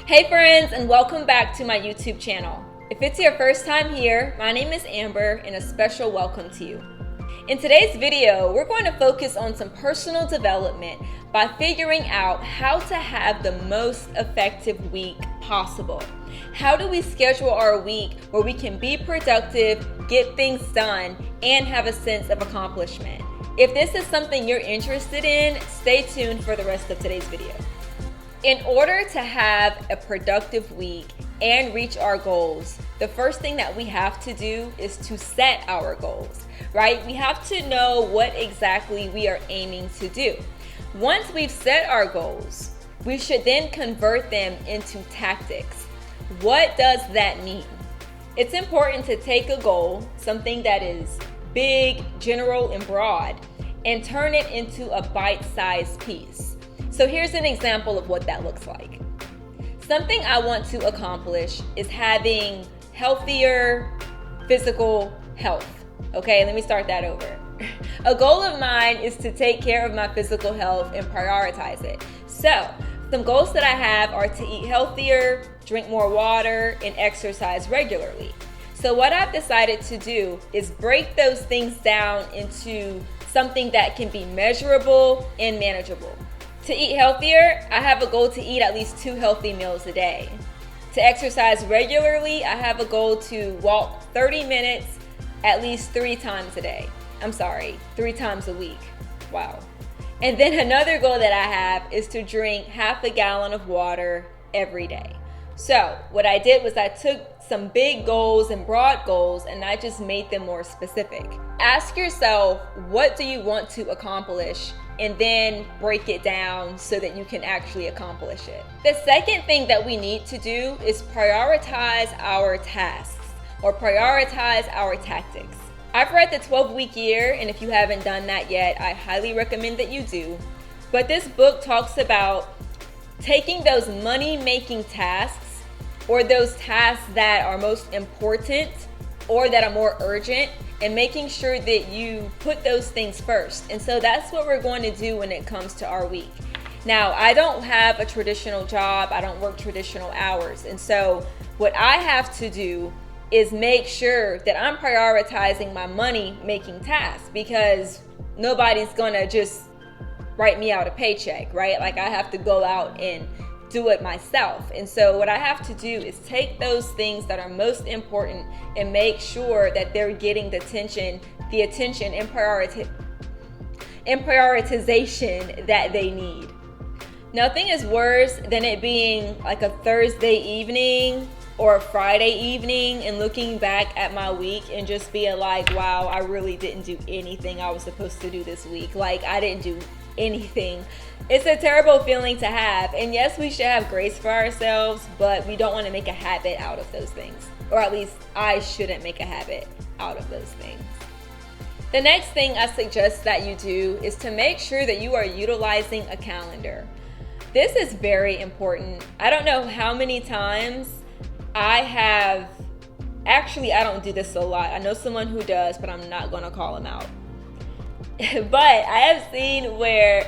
Hey friends, and welcome back to my YouTube channel. If it's your first time here, my name is Amber and a special welcome to you. In today's video, we're going to focus on some personal development by figuring out how to have the most effective week possible. How do we schedule our week where we can be productive, get things done, and have a sense of accomplishment? If this is something you're interested in, stay tuned for the rest of today's video. In order to have a productive week and reach our goals, the first thing that we have to do is to set our goals, right? We have to know what exactly we are aiming to do. Once we've set our goals, we should then convert them into tactics. What does that mean? It's important to take a goal, something that is big, general, and broad, and turn it into a bite-sized piece. So here's an example of what that looks like. Something I want to accomplish is having healthier physical health. Okay, let me start that over. A goal of mine is to take care of my physical health and prioritize it. So some goals that I have are to eat healthier, drink more water, and exercise regularly. So what I've decided to do is break those things down into something that can be measurable and manageable. To eat healthier, I have a goal to eat at least 2 healthy meals a day. To exercise regularly, I have a goal to walk 30 minutes at least 3 times a day. 3 times a week. Wow. And then another goal that I have is to drink half a gallon of water every day. So what I did was I took some big goals and broad goals and I just made them more specific. Ask yourself, what do you want to accomplish? And then break it down so that you can actually accomplish it. The second thing that we need to do is prioritize our tasks or prioritize our tactics. I've read the 12-week year, and if you haven't done that yet, I highly recommend that you do. But this book talks about taking those money-making tasks or those tasks that are most important or that are more urgent, and making sure that you put those things first. And so that's what we're going to do when it comes to our week. Now, I don't have a traditional job. I don't work traditional hours. And so what I have to do is make sure that I'm prioritizing my money-making tasks, because nobody's gonna just write me out a paycheck, right? Like, I have to go out and do it myself. And so what I have to do is take those things that are most important and make sure that they're getting the attention and prioritization that they need. Nothing is worse than it being like a Thursday evening or a Friday evening and looking back at my week and just being like, wow, I really didn't do anything I was supposed to do this week. Like, I didn't do anything. It's a terrible feeling to have. And yes, we should have grace for ourselves, but we don't want to make a habit out of those things. Or at least I shouldn't make a habit out of those things. The next thing I suggest that you do is to make sure that you are utilizing a calendar. This is very important. I don't know how many times I don't do this a lot. I know someone who does, but I'm not going to call him out. But I have seen where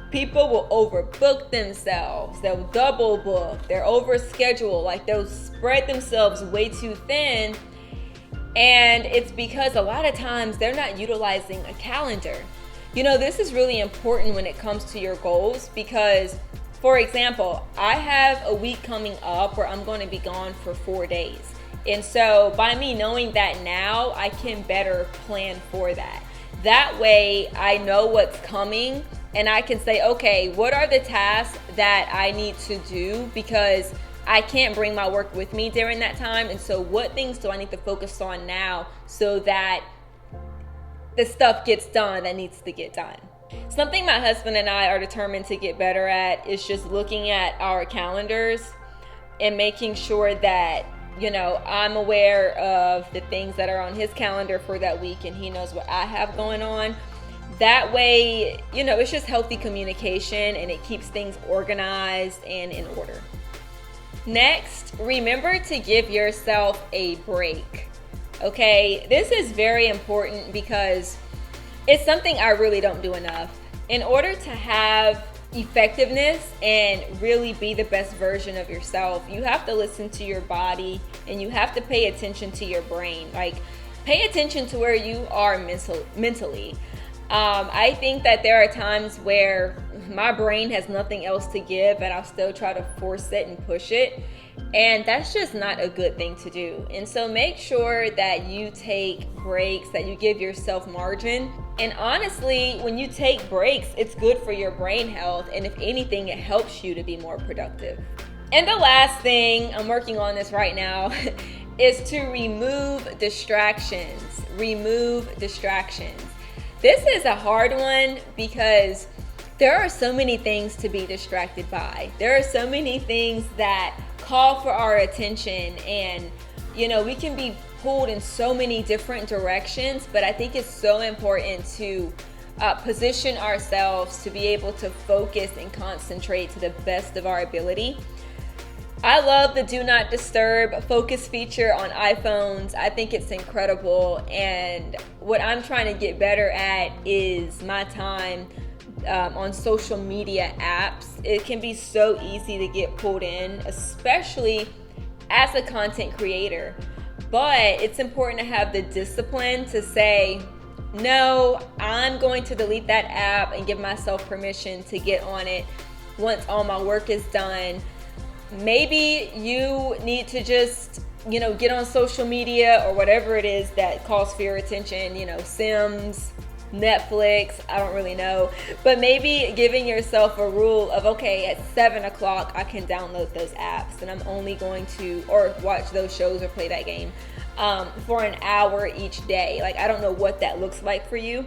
people will overbook themselves. They'll double book. They're overscheduled. Like, they'll spread themselves way too thin. And it's because a lot of times they're not utilizing a calendar. You know, this is really important when it comes to your goals because, for example, I have a week coming up where I'm going to be gone for 4 days. And so by me knowing that now, I can better plan for that. That way I know what's coming and I can say, okay, what are the tasks that I need to do because I can't bring my work with me during that time. And so what things do I need to focus on now so that the stuff gets done that needs to get done? Something my husband and I are determined to get better at is just looking at our calendars and making sure that, you know, I'm aware of the things that are on his calendar for that week and he knows what I have going on. That way, you know, it's just healthy communication and it keeps things organized and in order. Next, remember to give yourself a break. Okay, this is very important because it's something I really don't do enough. In order to have effectiveness and really be the best version of yourself, you have to listen to your body and you have to pay attention to your brain. Like, pay attention to where you are mentally. I think that there are times where my brain has nothing else to give and I'll still try to force it and push it. And that's just not a good thing to do. And so make sure that you take breaks, that you give yourself margin. And honestly, when you take breaks, it's good for your brain health. And if anything, it helps you to be more productive. And the last thing, I'm working on this right now, is to remove distractions. Remove distractions. This is a hard one because there are so many things to be distracted by. There are so many things that call for our attention, and we can be pulled in so many different directions, but I think it's so important to position ourselves to be able to focus and concentrate to the best of our ability. I love the Do Not Disturb focus feature on iPhones. I think it's incredible, and what I'm trying to get better at is my time on social media apps. It can be so easy to get pulled in, especially as a content creator. But it's important to have the discipline to say, no, I'm going to delete that app and give myself permission to get on it once all my work is done. Maybe you need to just, get on social media or whatever it is that calls for your attention, Sims, Netflix, I don't really know. But maybe giving yourself a rule of, okay, at 7 o'clock, I can download those apps and I'm only going to, or watch those shows or play that game for an hour each day. Like, I don't know what that looks like for you,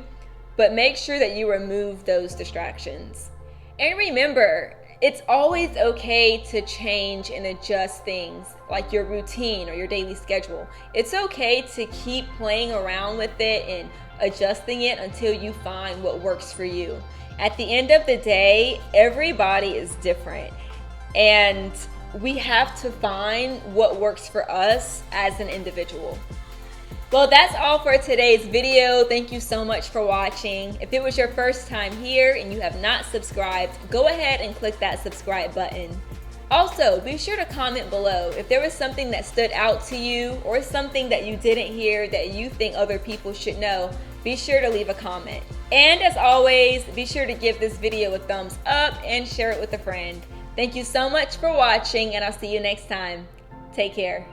but make sure that you remove those distractions. And remember, it's always okay to change and adjust things like your routine or your daily schedule. It's okay to keep playing around with it and adjusting it until you find what works for you. At the end of the day, everybody is different, and we have to find what works for us as an individual. Well, that's all for today's video. Thank you so much for watching. If it was your first time here and you have not subscribed, go ahead and click that subscribe button. Also, be sure to comment below if there was something that stood out to you or something that you didn't hear that you think other people should know. Be sure to leave a comment. And as always, be sure to give this video a thumbs up and share it with a friend. Thank you so much for watching, and I'll see you next time. Take care.